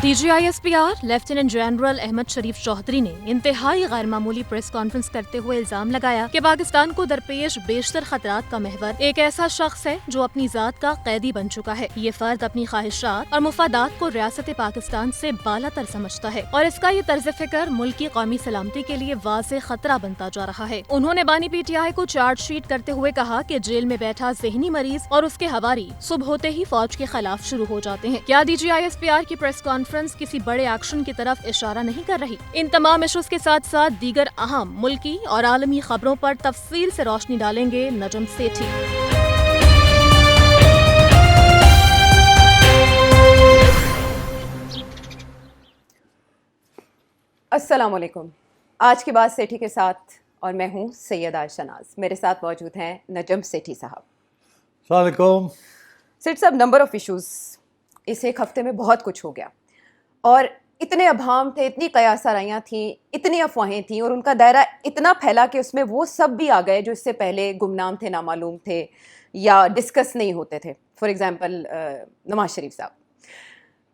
DGISPR lieutenant general Ahmad शरीफ चौधरी ने इंतहाई गैर मामूली प्रेस कॉन्फ्रेंस करते हुए इल्जाम लगाया कि पाकिस्तान को दरपेश बेशतर खतरात का महवर एक ऐसा शख्स है जो अपनी जात का कैदी बन चुका है। ये फर्द अपनी ख्वाहिशात और मुफादात को रियासत पाकिस्तान से बालातर समझता है और इसका ये तर्ज फिक्र मुल्क की कौमी सलामती के लिए वाज़ेह खतरा बनता जा रहा है। उन्होंने बानी PTI को चार्जशीट करते हुए कहा कि जेल में बैठा ज़हनी मरीज और उसके हवारी सुबह होते ही फौज के खिलाफ शुरू हो जाते हैं। क्या DGISPR की प्रेस कॉन्फ्रेंस किसी बड़े एक्शन की तरफ इशारा नहीं कर रही? इन तमाम इश्यूज के साथ साथ दीगर अहम मुल्की और आलमी खबरों पर तफसील से रोशनी डालेंगे नजम सेठी। अस्सलाम वालेकुम। आज की बात सेठी के साथ और मैं हूँ सैयद आयशा नाज। मेरे साथ मौजूद हैं नजम सेठी साहब। अस्सलाम वालेकुम। सेठ साहब, नंबर ऑफ इश्यूज इस एक हफ्ते में बहुत कुछ हो गया और इतने अभाम थे, इतनी कयासराइयाँ थी, इतनी अफवाहें थी और उनका दायरा इतना फैला कि उसमें वो सब भी आ गए जो इससे पहले गुमनाम थे, नामालूम थे या डिस्कस नहीं होते थे। फॉर एग्जांपल नवाज शरीफ साहब।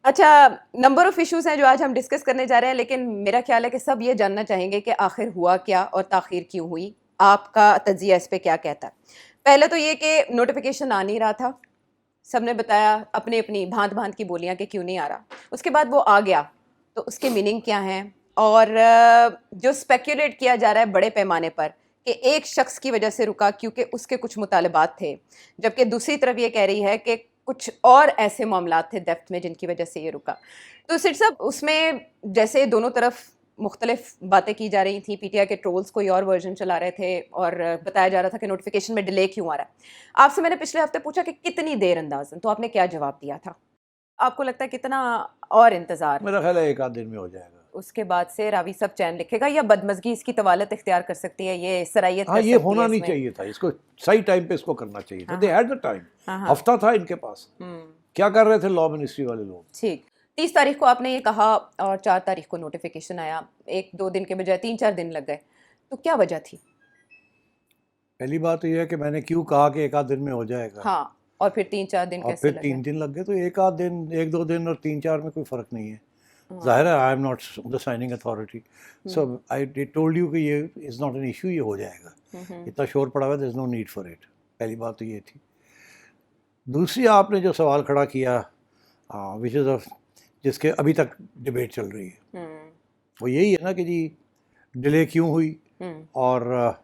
अच्छा, नंबर ऑफ इश्यूज़ हैं जो आज हम डिस्कस करने जा रहे हैं, लेकिन मेरा ख्याल है कि सब ये जानना चाहेंगे कि आखिर हुआ क्या और ताख़ीर क्यों हुई। आपका तज्ज़िया इस पर क्या कहता है? पहले तो ये कि नोटिफिकेशन आ नहीं रहा था, सबने बताया अपनी अपनी भांत भांत की बोलियां कि क्यों नहीं आ रहा। उसके बाद वो आ गया तो उसके मीनिंग क्या हैं, और जो स्पेक्युलेट किया जा रहा है बड़े पैमाने पर कि एक शख्स की वजह से रुका क्योंकि उसके कुछ मुतालबात थे, जबकि दूसरी तरफ ये कह रही है कि कुछ और ऐसे मामलात थे डेप्थ में जिनकी वजह से ये रुका। तो सिर्फ सब उसमें जैसे दोनों तरफ मुख्तलिफ बातें की जा रही थी। PTI के ट्रोल्स कोई और वर्जन चला रहे थे और बताया जा रहा था कि नोटिफिकेशन में डिले क्यों आ रहा है। आपसे मैंने पिछले हफ्ते पूछा कि कितनी देर अंदाज़न, तो आपने क्या जवाब दिया था? आपको लगता है कितना और इंतज़ार? मेरा ख्याल है एक आध दिन में हो जाएगा। उसके बाद से रावी सब चैन लिखेगा या बदमज़गी इसकी तवालत इख्तियार कर सकती है, ये सरायत हाँ, कर ये सकती होना है नहीं इसमें? चाहिए था, इसको सही टाइम पे इसको करना चाहिए था। हाँ, दे हैड द टाइम, हाँ, हाँ। हफ्ता था इनके पास। क्या कर रहे थे लॉ मिनिस्ट्री वाले लोग? ठीक, 30 तारीख को आपने ये कहा और 4 तारीख को नोटिफिकेशन आया। 1-2 दिन के बजाय 3-4 दिन लग गए, तो क्या वजह थी? पहली बात तो ये है कि मैंने क्यों कहा कि एक आध दिन में हो जाएगा। हाँ, और फिर 3-4 दिन और कैसे फिर लगे? 3 दिन लग गए, तो एक आध दिन, 1-2 दिन और 3-4 में कोई फ़र्क नहीं है। जाहिर है I am not the signing authority, so I told you कि ये इज़ नॉट एन इशू, ये हो जाएगा। इतना शोर पड़ा हुआ है, there is no need for it. पहली बात तो ये थी। दूसरी, आपने जो सवाल खड़ा किया विच इज़ ऑफ जिसके अभी तक डिबेट चल रही है, वो यही है ना कि जी डिले क्यों हुई और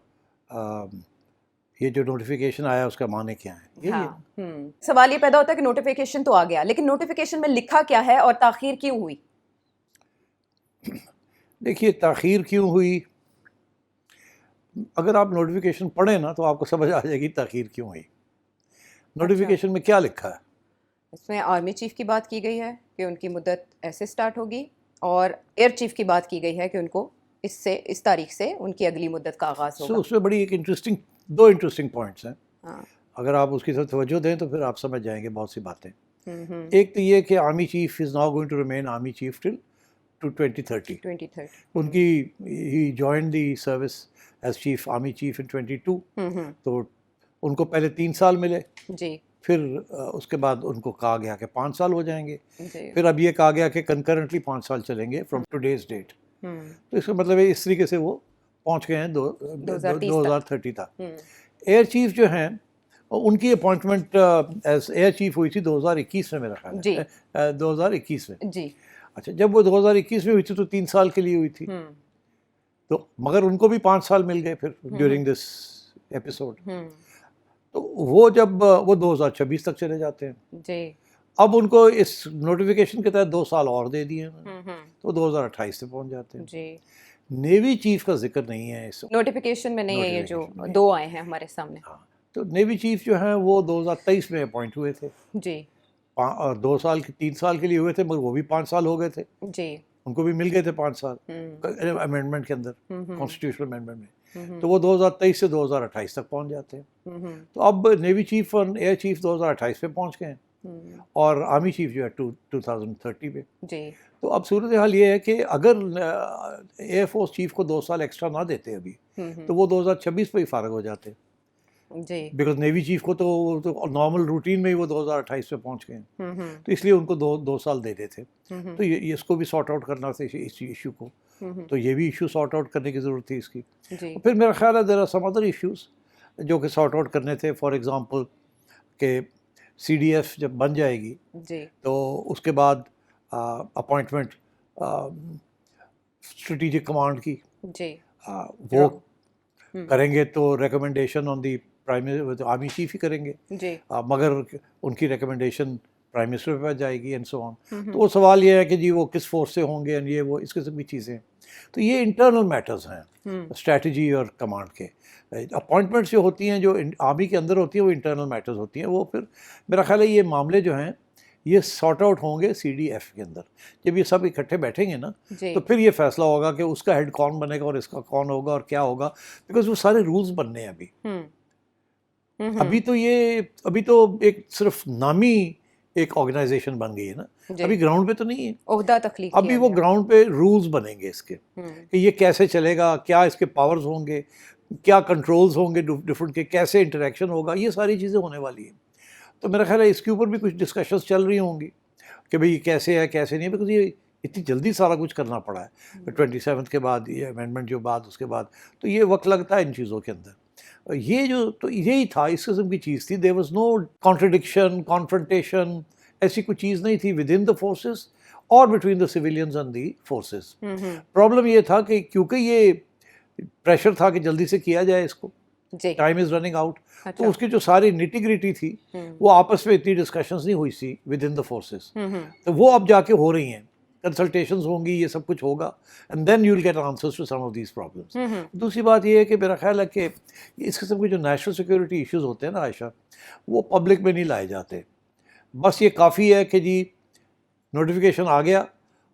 ये जो नोटिफिकेशन आया उसका माने क्या है, यही है। हाँ, सवाल ये पैदा होता है कि नोटिफिकेशन तो आ गया, लेकिन नोटिफिकेशन में लिखा क्या है और ताखीर क्यों हुई? देखिए, ताख़ीर क्यों हुई, अगर आप नोटिफिकेशन पढ़ें ना तो आपको समझ आ जाएगी ताख़ीर क्यों हुई। नोटिफिकेशन में क्या लिखा है? इसमें आर्मी चीफ की बात की गई है कि उनकी मुद्दत ऐसे स्टार्ट होगी, और एयर चीफ की बात की गई है कि उनको इस तारीख से उनकी अगली मुद्दत का आगाज़ होगा। उसमें बड़ी दो इंटरेस्टिंग पॉइंट्स हैं। हाँ। अगर आप उसकी तरफ तवज्जो दें तो फिर आप समझ जाएंगे बहुत सी बातें। एक तो ये कि army chief is now going to remain army chief till 2030। उनकी ही joined the service as chief, army chief in 22। तो उनको पहले 3 साल मिले जी, फिर उसके बाद उनको कहा गया कि 5 साल हो जाएंगे। जी। फिर अब ये कहा गया कि कंकरेंटली 5 साल चलेंगे फ्रॉम टुडेज डेट। तो इसका मतलब है इस तरीके से वो पहुंच गए हैं 2030 तक। एयर चीफ जो हैं उनकी अपॉइंटमेंट एज एयर चीफ हुई थी 2021 में, मेरा ख्याल है 2021 में जी। अच्छा, जब वो 2021 में हुई थी तो 3 साल के लिए हुई थी, तो मगर उनको भी 5 साल मिल गए फिर ड्यूरिंग दिस एपिसोड। तो वो जब वो 2026 तक चले जाते हैं जी। अब उनको इस नोटिफिकेशन के तहत 2 साल और दे दिए हैं, तो 2028 से पहुंच जाते हैं। जी। नेवी चीफ का जिक्र नहीं है इस नोटिफिकेशन में नहीं है, ये जो 2 आए हैं हमारे सामने। हाँ, तो नेवी चीफ जो हैं वो 2023 में अपॉइंट हुए थे जी। और 3 साल के लिए हुए थे, मगर वो भी 5 साल हो गए थे। जी। उनको भी मिल गए थे 5 साल अमेंडमेंट के अंदर, कॉन्स्टिट्यूशनल अमेंडमेंट में। तो वो 2023 से 2028 तक पहुंच जाते हैं। तो अब नेवी चीफ और एयर चीफ 2028 पे पहुंच गए हैं और आर्मी चीफ जो है 2030 पे। जी। तो अब सूरत हाल ये है कि अगर एयर फोर्स चीफ को 2 साल एक्स्ट्रा ना देते अभी, तो वो 2026 पे ही फारग हो जाते। जी। बिकॉज नेवी चीफ को तो नॉर्मल रूटीन में ही वो 2028 में पहुंच गए हैं, तो इसलिए उनको दो साल दे देते। तो ये इसको भी सॉर्ट आउट करना था इस इशू को, तो ये भी इशू सॉर्ट आउट करने की ज़रूरत थी इसकी। जी। फिर मेरा ख्याल है there are some other issues जो कि सॉर्ट आउट करने थे। फॉर एग्जांपल कि CDF जब बन जाएगी जी। तो उसके बाद अपॉइंटमेंट स्ट्रेटेजिक कमांड की जी। वो करेंगे, तो recommendation on the prime army chief ही करेंगे, जी। मगर उनकी रिकमेंडेशन प्राइम मिनिस्टर पे पास जाएगी एंड सो ऑन। तो वो सवाल ये है कि जी वो किस फोर्स से होंगे एंड ये वो इस किस्म की चीज़ें। तो ये इंटरनल मैटर्स हैं स्ट्रेटजी और कमांड के। अपॉइंटमेंट्स जो होती हैं, जो आर्मी के अंदर होती हैं, वो इंटरनल मैटर्स होती हैं। वो फिर मेरा ख्याल है ये मामले जो हैं ये सॉर्ट आउट होंगे CDF के अंदर। जब ये सब इकट्ठे बैठेंगे ना, तो फिर ये फैसला होगा कि उसका हेड कौन बनेगा और इसका कौन होगा और क्या होगा, बिकॉज वो सारे रूल्स बनने हैं अभी। अभी तो एक सिर्फ नामी एक ऑर्गेनाइजेशन बन गई है ना, अभी ग्राउंड पे तो नहीं है, ओहदा तख्लीक अभी वो ग्राउंड पे रूल्स बनेंगे इसके कि ये कैसे चलेगा, क्या इसके पावर्स होंगे, क्या कंट्रोल्स होंगे डिफरेंट के, कैसे इंटरेक्शन होगा, ये सारी चीज़ें होने वाली हैं। तो मेरा ख्याल है इसके ऊपर भी कुछ डिस्कशंस चल रही होंगी कि भाई कैसे है कैसे नहीं, बिकॉज ये इतनी जल्दी सारा कुछ करना पड़ा है 27 के बाद, ये अमेंडमेंट जो बाद उसके बाद, तो ये वक्त लगता है इन चीज़ों के अंदर। ये जो तो यही था, इस किस्म की चीज़ थी। There was no contradiction, confrontation, ऐसी कोई चीज़ नहीं थी विद इन द फोर्सेस और between the civilians and the forces. Problem ये था कि क्योंकि ये प्रेशर था कि जल्दी से किया जाए इसको, टाइम इज़ रनिंग आउट, तो उसकी जो सारी निटी-ग्रिटी थी वो आपस में इतनी डिस्कशंस नहीं हुई थी विद इन द फोर्सेस, तो वो अब जाके हो रही हैं, कंसल्टेशंस होंगी, ये सब कुछ होगा, and then you will get answers to some of these problems. दूसरी बात ये है कि मेरा ख्याल है कि इस किस्म के जो नेशनल सिक्योरिटी इश्यूज होते हैं ना आयशा, वो पब्लिक में नहीं लाए जाते। बस ये काफ़ी है कि जी नोटिफिकेशन आ गया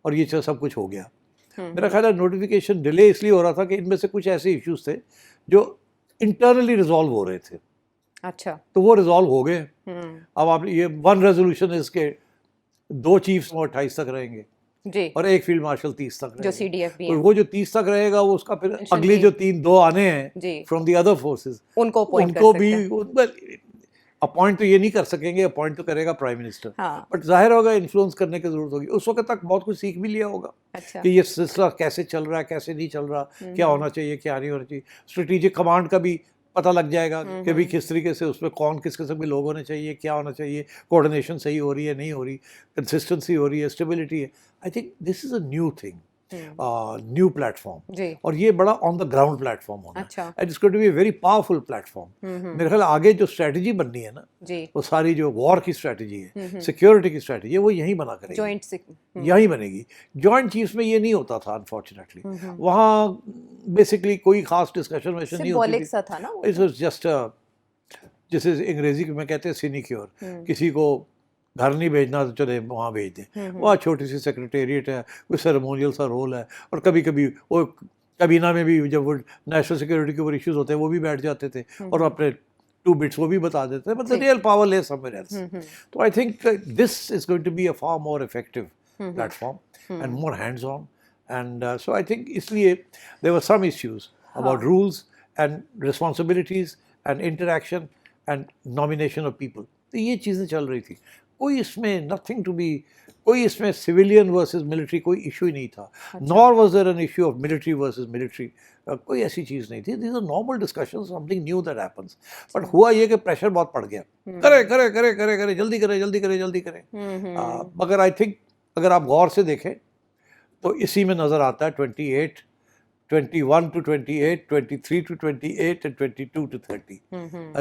और ये सब कुछ हो गया। मेरा ख्याल है नोटिफिकेशन डिले इसलिए हो रहा था कि इनमें से कुछ ऐसे इश्यूज थे जो इंटरनली रिजॉल्व हो रहे थे। अच्छा। तो वो रिजॉल्व हो गए। अब आप ये वन रेजोल्यूशन इसके 2 चीफ्स 28 तक रहेंगे जी, और 1 फील्ड मार्शल 30 तक रहेगा, जो CDF भी तो है। वो जो 30 तक रहेगा वो उसका फिर अगली जो 2 आने हैं फ्रॉम द अदर फोर्सेस, उनको भी अपॉइंट तो ये नहीं कर सकेंगे, अपॉइंट तो करेगा प्राइम मिनिस्टर। हाँ। बट जाहिर होगा इन्फ्लुएंस करने की जरूरत होगी। उस वक्त तक बहुत कुछ सीख भी लिया होगा। अच्छा। कि ये सिलसिला कैसे चल रहा है, कैसे नहीं चल रहा, क्या होना चाहिए, क्या नहीं होना चाहिए। स्ट्रेटेजिक कमांड का भी पता लग जाएगा कि भी किस तरीके से उसमें कौन किस किस्म के लोग होने चाहिए, क्या होना चाहिए, कोऑर्डिनेशन सही हो रही है नहीं हो रही, कंसिस्टेंसी हो रही है, स्टेबिलिटी है। I think this is a new thing, new platform, और ये बड़ा ऑन द ग्राउंड प्लेटफॉर्म होना। अच्छा। And it's going to be a very powerful platform. मेरे ख्याल आगे जो स्ट्रेटजी बननी है ना जी, वो सारी जो वॉर की स्ट्रेटजी है, सिक्योरिटी की स्ट्रेटजी है, वो यहीं बना करेगी, जॉइंट यहीं बनेगी। जॉइंट चीफ्स में ये नहीं होता था अनफॉर्चुनेटली। वहाँ बेसिकली कोई खास डिस्कशन वैसे नहीं होती थी। सा था ना वो। इट वाज जस्ट जैसे अंग्रेजी में कहते हैं सिनिक्योर, किसी को घर नहीं भेजना तो चले वहाँ भेज दें। वहाँ छोटी सी सेक्रेटेरिएट है, कोई सेरेमोनियल सा रोल है, और कभी कभी वो कबीना में भी जब वो नेशनल सिक्योरिटी के ऊपर इश्यूज होते हैं वो भी बैठ जाते थे और अपने 2 बिट्स वो भी बता देते हैं, मतलब real power lay somewhere else. तो I think this is going to be a far more effective platform and more hands on, and so I think इसलिए there were some issues about rules and responsibilities and interaction and nomination of people. तो ये चीज़ें चल रही थी। कोई इसमें nothing to be, कोई इसमें सिविलियन वर्सेस मिलिट्री कोई इशू ही नहीं था, nor was there an issue of military versus military. कोई ऐसी चीज़ नहीं थी। These are normal discussions, something new that happens. But हुआ ये कि प्रेशर बहुत पड़ गया, करे करे करे करे करे जल्दी करे जल्दी करे जल्दी करे। मगर आई थिंक अगर आप गौर से देखें तो इसी में नज़र आता है 21 to 28, 23 to 28 and 22 to 30.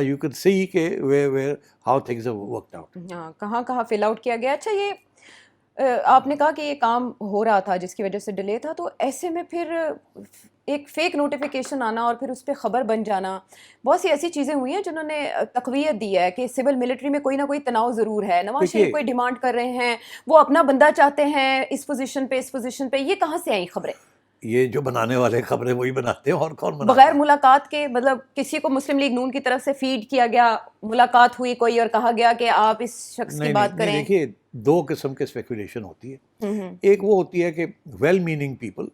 You can see के where how things have worked out. हाँ, कहाँ फिल आउट किया गया। अच्छा, ये आपने कहा कि ये काम हो रहा था जिसकी वजह से डिले था, तो ऐसे में फिर एक फेक नोटिफिकेशन आना और फिर उस पर ख़बर बन जाना, बहुत सी ऐसी चीज़ें हुई हैं जिन्होंने तक़वियत दी है कि सिविल मिलिट्री में कोई ना कोई तनाव ज़रूर है। नवाज शरीफ कोई डिमांड कर रहे हैं, वो अपना बंदा चाहते हैं इस पोजीशन पे, ये कहाँ से आई खबरें? ये जो बनाने वाले खबरें वही बनाते हैं, और कौन बनाता है? बगैर मुलाकात के, मतलब किसी को मुस्लिम लीग नून की तरफ से फीड किया गया, मुलाकात हुई कोई और कहा गया कि आप इस शख्स की बात करें। देखिए, 2 किस्म के स्पेकुलेशन होती है। एक वो होती है कि वेल मीनिंग पीपल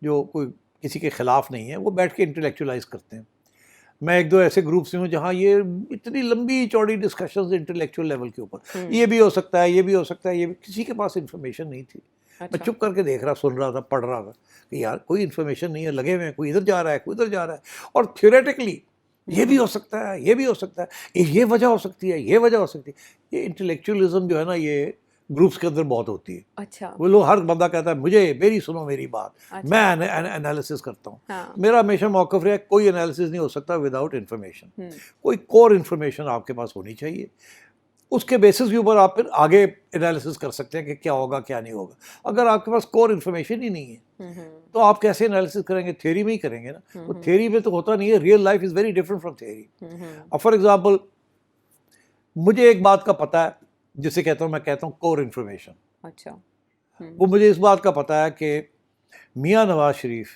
जो कोई किसी के खिलाफ नहीं है, वो बैठ के इंटेलेक्चुअलाइज करते हैं। मैं एक दो ऐसे ग्रुप्स में हूँ जहाँ ये इतनी लंबी चौड़ी डिस्कशंस इंटेलेक्चुअल लेवल के ऊपर, ये भी हो सकता है, ये भी हो सकता है, ये भी, किसी के पास इन्फॉर्मेशन नहीं थी। मैं चुप करके देख रहा, सुन रहा था, पढ़ रहा था कि यार कोई इन्फॉर्मेशन नहीं है, लगे हुए हैं, कोई इधर जा रहा है, कोई उधर जा रहा है, और थ्योरेटिकली ये भी हो सकता है, ये भी हो सकता है, ये वजह हो सकती है, ये वजह हो सकती है। ये इंटेलेक्चुअलिज्म जो है ना, ये ग्रुप्स के अंदर बहुत होती है। अच्छा। वो लोग, हर बंदा कहता है मुझे मेरी सुनो मेरी बात, अच्छा। मैं एनालिसिस करता हूँ। हाँ। मेरा हमेशा मौक़िफ़ रहा है, कोई एनालिसिस नहीं हो सकता विदाउट इन्फॉर्मेशन। कोई कोर इन्फॉर्मेशन आपके पास होनी चाहिए, उसके बेसिस के ऊपर आप फिर आगे एनालिसिस कर सकते हैं कि क्या होगा क्या नहीं होगा। अगर आपके पास कोर इन्फॉर्मेशन ही नहीं है तो आप कैसे एनालिसिस करेंगे? थ्योरी में ही करेंगे ना। तो थ्योरी में तो होता नहीं है, real life is very different from theory. अब फॉर एग्जांपल, मुझे एक बात का पता है जिसे कहता हूँ, मैं कहता हूँ कोर इन्फॉर्मेशन। अच्छा। वो मुझे इस बात का पता है कि मियाँ नवाज शरीफ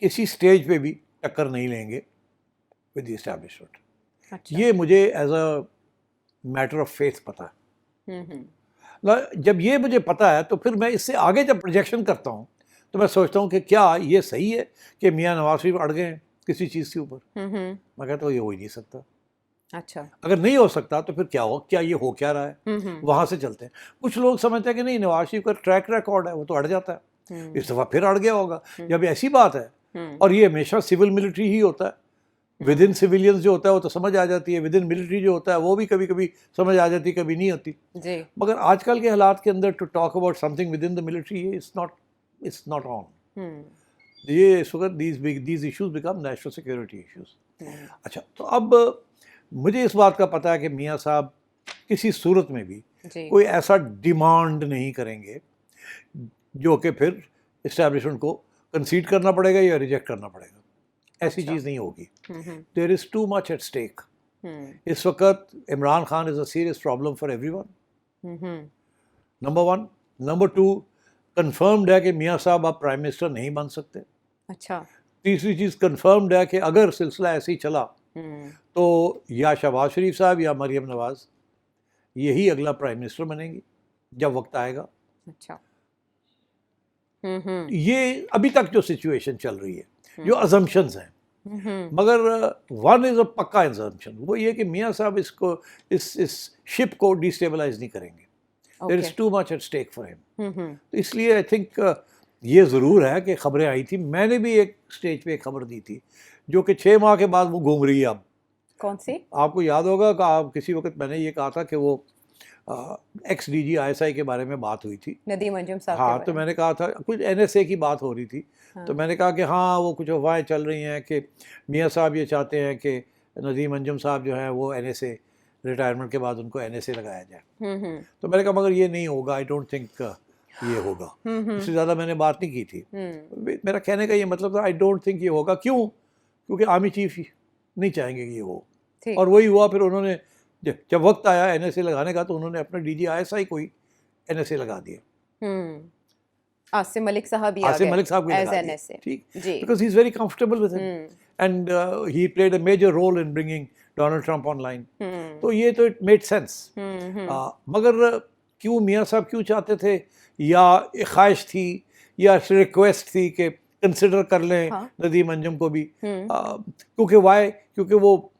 किसी स्टेज पे भी टक्कर नहीं लेंगे विद द एस्टैब्लिशमेंट। अच्छा। ये मुझे as a matter of faith पता है। जब ये मुझे पता है तो फिर मैं इससे आगे जब प्रोजेक्शन करता हूँ तो मैं सोचता हूँ कि क्या ये सही है कि मियाँ नवाज शरीफ अड़ गए हैं किसी चीज़ के ऊपर। मैं कहता हूँ ये हो ही नहीं सकता। अच्छा। अगर नहीं हो सकता तो फिर क्या हो, क्या ये हो क्या रहा है, वहाँ से चलते हैं। कुछ लोग समझते हैं कि नहीं, नवाज शरीफ का ट्रैक रिकॉर्ड है, वो तो अड़ जाता है, इस दफ़ा फिर अड़ गया होगा। जब ऐसी बात है, और ये हमेशा सिविल मिलिट्री ही होता है, विद इन सिविलियंस जो होता है वो तो समझ आ जाती है, विद इन मिलिट्री जो होता है वो भी कभी कभी समझ आ जाती है, कभी नहीं होती जी। मगर आजकल के हालात के अंदर to talk about something within the military, it's not on. ये इस वक्त these issues become national security issues. अच्छा, तो अब मुझे इस बात का पता है कि मियाँ साहब किसी सूरत में भी कोई ऐसा डिमांड नहीं करेंगे जो कि फिर इस्टेब्लिशमेंट को कंसीड करना पड़ेगा या रिजेक्ट करना पड़ेगा। ऐसी चीज़ नहीं होगी। There is too much at stake. इस वक्त Imran Khan is a serious problem for everyone, number one. Number two, confirmed है कि मियाँ साहब आप प्राइम मिनिस्टर नहीं बन सकते। अच्छा। तीसरी चीज़ कंफर्म्ड है कि अगर सिलसिला ऐसे ही चला तो या शहबाज शरीफ साहब या मरियम नवाज यही अगला प्राइम मिनिस्टर बनेंगी जब वक्त आएगा। अच्छा। ये अभी तक जो सिचुएशन चल रही है, जो अजम्पशंस हैं, मगर वन इज़ अ पक्का अजम्पशन, वो ये कि मियाँ साहब इस शिप को डिस्टेबलाइज नहीं करेंगे। There is too much at stake for him. तो इसलिए आई थिंक ये ज़रूर है कि खबरें आई थी, मैंने भी एक स्टेज पे एक खबर दी थी जो कि 6 माह के बाद वो घूम रही है अब। कौन सी? आपको याद होगा कि आप किसी वक्त मैंने ये कहा था कि वो एक्स DG ISI के बारे में बात हुई थी, नदीम अंजुम साहब। हाँ, तो मैंने कहा था कुछ NSA की बात हो रही थी। तो मैंने कहा कि हाँ वो कुछ अफवाहें चल रही हैं कि मियाँ साहब ये चाहते हैं कि नदीम अंजुम साहब जो हैं वो NSA रिटायरमेंट के बाद उनको NSA लगाया जाए। तो मैंने कहा मगर ये नहीं होगा, आई डोंट थिंक ये होगा। इससे ज़्यादा मैंने बात नहीं की थी। मेरा कहने का ये मतलब था आई डोंट थिंक ये होगा। क्यों? क्योंकि आर्मी चीफ नहीं चाहेंगे कि ये हो, और वही हुआ। फिर उन्होंने जब वक्त आया NSA लगाने का तो उन्होंने अपने DG ISI को ही NSA लगा दिया। आसिम मलिक साहब को लगा दिया, ठीक, because he is very comfortable with him and he played a major role in bringing Donald Trump online. तो ये तो इट मेड सेंस। मगर क्यों मियाँ साहब क्यों चाहते थे, या एक ख्वाहिश थी या रिक्वेस्ट थी कि कंसिडर कर लें नदीम अंजुम को भी, क्योंकि वो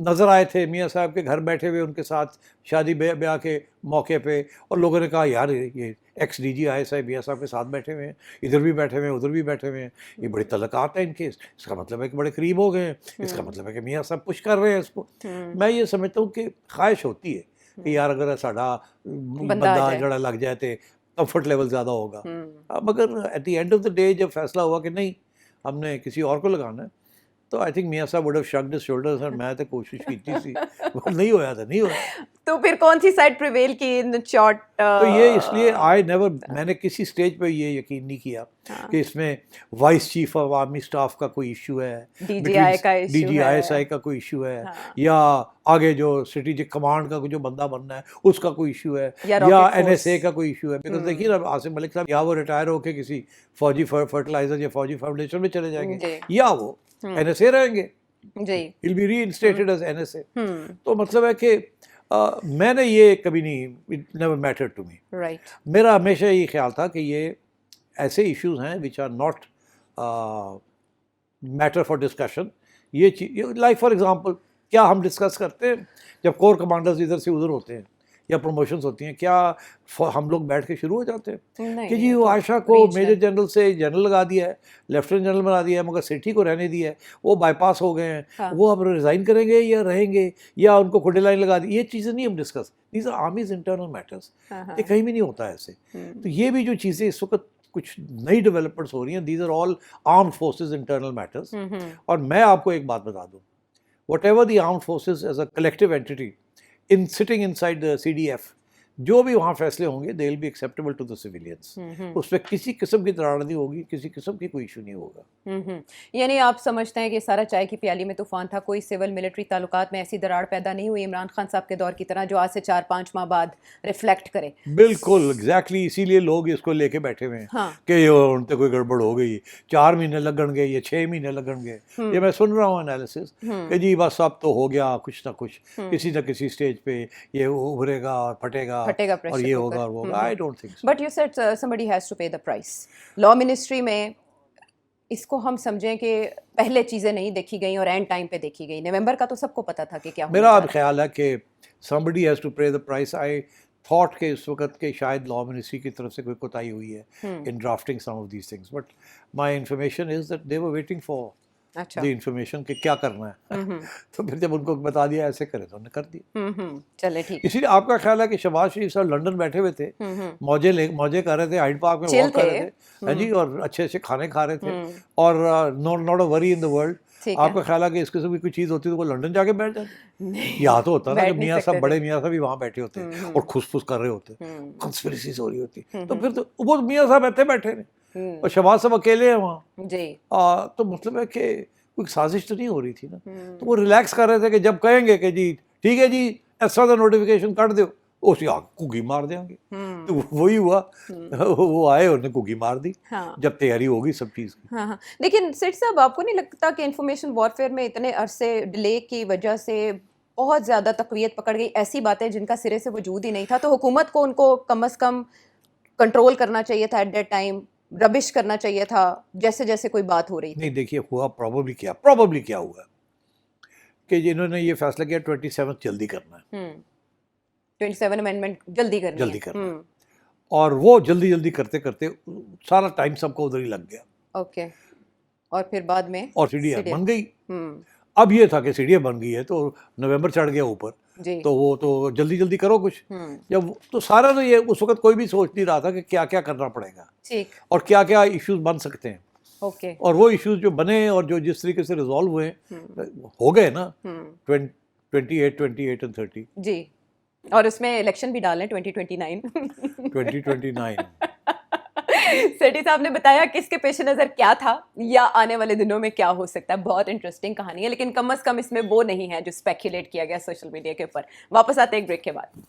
नज़र आए थे मियाँ साहब के घर बैठे हुए उनके साथ शादी ब्याह के मौके पे, और लोगों ने कहा यार ये एक्स DG ISI मियाँ साहब के साथ बैठे हुए हैं, इधर भी बैठे हुए हैं उधर भी बैठे हुए हैं, ये बड़े तल्लुकात हैं इनके, इसका मतलब है कि बड़े करीब हो गए हैं, इसका मतलब है कि मियाँ साहब पुश कर रहे हैं इसको। मैं ये समझता हूँ कि ख्वाहिश होती है कि यार अगर साड़ा बंदा जड़ा लग जाए तो कंफर्ट लेवल ज़्यादा होगा। मगर at the end of the day जब फैसला हुआ कि नहीं हमने किसी और को लगाना है, तो आई थिंक मियाँ साहब वुड हैव शक्ड हिज शोल्डर्स, और मैं तो कोशिश की थी वो नहीं होया था, नहीं होया। तो फिर कौन सी साइड प्रिवेल की इन शॉर्ट? तो ये इसलिए मैंने किसी स्टेज पे ये यकीन नहीं किया कि इसमें vice chief of army staff का कोई इशू है, DG ISI का कोई इशू है, या आगे जो स्ट्रेटेजिक कमांड का जो बंदा बनना है उसका कोई इशू है, या NSA का कोई इशू है। बिकॉज देखिए ना, आसिम मलिक साहब या वो रिटायर होके किसी फौजी फर्टिलाइजर या फौजी फाउंडेशन में चले जाएंगे, या वो NSA रहेंगे, he'll be reinstated as NSA। तो मतलब है कि मैंने ये कभी नहीं, it never mattered to me। मेरा हमेशा ये ख्याल था कि ये ऐसे इश्यूज हैं which are not matter for discussion, ये चीज लाइक फॉर एग्जांपल क्या हम डिस्कस करते हैं जब कोर कमांडर्स इधर से उधर होते हैं या प्रमोशंस होती हैं, क्या हम लोग बैठ के शुरू हो जाते हैं कि जी वो आयशा को मेजर जनरल से जनरल लगा दिया है, लेफ्टिनेंट जनरल बना दिया है, मगर सेठी को रहने दिया है, वो बाईपास हो गए हैं, हाँ। वो अब रिजाइन करेंगे या रहेंगे या उनको खुडे लाइन लगा दी, ये चीज़ें नहीं हम discuss, these are army's internal matters, ये कहीं भी नहीं होता है ऐसे। तो ये भी जो चीज़ें इस वक्त कुछ नई डेवलपमेंट्स हो रही हैं, these are all armed forces internal matters. और मैं आपको एक बात बता दूं, whatever the armed forces as a collective entity in sitting inside the CDF, जो भी वहाँ फैसले होंगे they will be acceptable to the civilians। उसमें किसी किस्म की तरार नहीं होगी, किसी किस्म की कोई इशू नहीं होगा। यानी आप समझते हैं कि सारा चाय की प्याली में तूफान था, कोई सिविल मिलिट्री ताल्लुकात में ऐसी दरार पैदा नहीं हुई इमरान खान साहब के दौर की तरह जो आज से 4-5 माह बाद रिफ्लेक्ट करे। बिल्कुल एग्जैक्टली, इसीलिए लोग इसको लेके बैठे हुए हैं हाँ। कि उनसे कोई गड़बड़ हो गई, 4 महीने लगणगे या 6 महीने लगणगे। ये मैं सुन रहा हूँ एनालिसिस कि जी बस अब तो हो गया कुछ ना कुछ, किसी न किसी स्टेज पे ये उभरेगा और फटेगा और ये होगा और वो होगा। I don't think so. But you said somebody has to pay the price। Law ministry में इसको हम समझें कि पहले चीज़ें नहीं देखी गई और एंड टाइम पे देखी गई। नवंबर का तो सबको पता था कि क्या होना मेरा जा अब रहा है। ख्याल है कि somebody has to pay the price। I thought कि इस वक्त के शायद लॉ मिनिस्ट्री की तरफ से कोई कोताही हुई है in drafting some of these things, but my information is that they were waiting for अच्छा। the information कि क्या करना है। तो फिर जब उनको बता दिया ऐसे करे तो उन्होंने कर दिया। चले ठीक। इसीलिए आपका ख्याल है कि शहबाज शरीफ साहब लंदन बैठे हुए थे, मौजे कर रहे थे, हाइड पार्क में Chill वॉक कर थे। रहे थे, हाँ जी, और अच्छे अच्छे खाने खा रहे थे और not a worry in the world. ठीक है। आपका ख्याल है कि इस किस्म की कोई चीज़ होती तो वो लंदन जाके बैठ जाते? यहाँ तो होता ना बैठ कि नहीं मियाँ सकते साहब, थे। बड़े मियाँ साहब भी वहाँ बैठे होते और खुसफुस कर रहे होते, कंस्पिरेसीज हो रही होती, तो फिर तो वो मियाँ साहब ऐसे बैठे ने और शहबाज साहब अकेले हैं वहाँ। जी। तो मतलब है कि कोई साजिश तो नहीं हो रही थी ना। तो वो रिलैक्स कर रहे थे कि जब कहेंगे कि जी ठीक है जी ऐसा तो नोटिफिकेशन कर दो, उसी कुकी मार देंगे। तो वही हुआ, वो आए उन्होंने कुकी मार दी। हाँ। जब तैयारी होगी सब चीज़ की। हाँ हाँ, लेकिन सेठ साहब आपको नहीं लगता कि इंफॉर्मेशन वॉरफेयर में इतने अरसे डिले की वजह से बहुत ज़्यादा तकवीत पकड़ गई, ऐसी बातें जिनका सिरे से वजूद ही नहीं था, तो हुकूमत को उनको कम अज़ कम कंट्रोल करना चाहिए था एट दैट टाइम, रबिश करना चाहिए था जैसे जैसे कोई बात हो रही थी। नहीं देखिए, हुआ प्रॉब्लली क्या हुआ कि जिन्होंने ये फैसला किया 27 जल्दी करना है, 27 अमेंडमेंट जल्दी करनी है। और वो जल्दी करते करते सारा टाइम सबको उधर ही लग गया। ओके। और फिर बाद में और सीडीएफ बन गई। अब ये था कि सीडीएफ बन गई है तो नवंबर चढ़ गया ऊपर, तो वो तो जल्दी करो कुछ। जब तो सारा तो ये उस वक्त कोई भी सोच नहीं रहा था कि क्या क्या करना पड़ेगा, ठीक, और क्या क्या इश्यूज बन सकते हैं। ओके। और वो इश्यूज जो बने और जो जिस तरीके से रिजॉल्व हुए हो गए ना 28 and 30 जी, और उसमें इलेक्शन भी डालें 2029 सेठी साहब ने बताया कि इसके पेश नज़र क्या था या आने वाले दिनों में क्या हो सकता है। बहुत इंटरेस्टिंग कहानी है, लेकिन कम अज़ कम इसमें वो नहीं है जो स्पेक्युलेट किया गया सोशल मीडिया के ऊपर। वापस आते हैं एक ब्रेक के बाद।